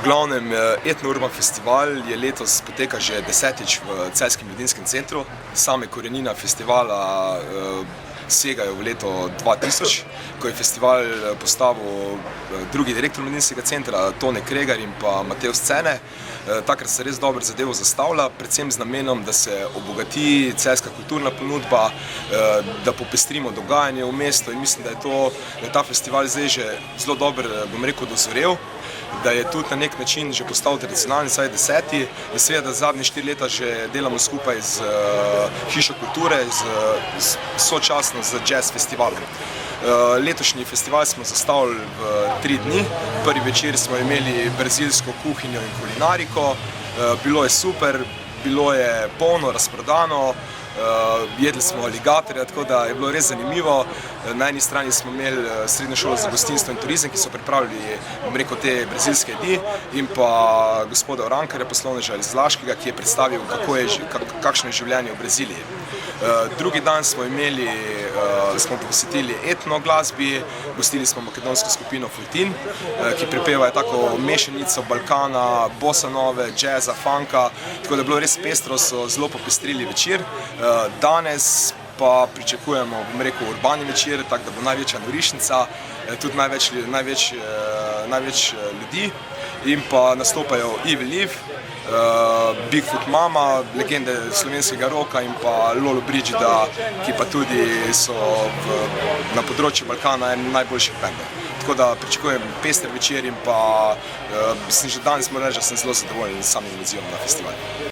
V glavnem, Etno-Urban festival je letos poteka že 10. v Celjskem mladinskem centru. Same korenina festivala segajo v leto 2000, ko je festival postavil drugi direktor mladinskega centra, Tone Kregar in pa Matevž Cene. Takrat se res dobro zadevo zastavlja, predvsem z namenom, da se obogati celjska kulturna ponudba, da popestrimo dogajanje v mestu, in mislim, da je ta festival zdaj že zelo dobro, bom rekel, dozorel, da je tudi na nek način že postal tradicionalni, saj 10. in seveda zadnje 4 leta že delamo skupaj z Hišo kulture, sočasno z jazz festivalom. Letošnji festival smo zastavili v 3 dni. Prvi večer smo imeli brazilsko kuhinjo in kulinariko, bilo je super, bilo je polno, razprodano, jedli smo aligatorja, tako da je bilo res zanimivo. Na eni strani smo imeli Srednjo šolo za gostinstvo in turizem, ki so pripravili, bom rekel, te brazilske jedi, in pa gospoda Orankarja, poslovneža iz Laškega, ki je predstavil, kakšno je življenje v Braziliji. Drugi dan smo posvetili etno glasbi, gostili smo makedonsko skupino Fultin, ki prepevajo tako mešanico Balkana, bossa nove, jazza, funka, tako da je bilo res pestro, so zelo popestrili večer. Danes pa pričakujemo, bom rekel, urbani večer, tako da bo največja norišnica, tudi največ ljudi, in pa nastopajo Evil Liv, Bigfoot Mama, legende slovenskega roka, in pa Lolo Brigida, ki pa tudi so na področju Balkana en najboljših bendov. Tako da pričakujem pester večer in pa že danes moram reči, da sem zelo zadovoljen s samim odzivom na festival.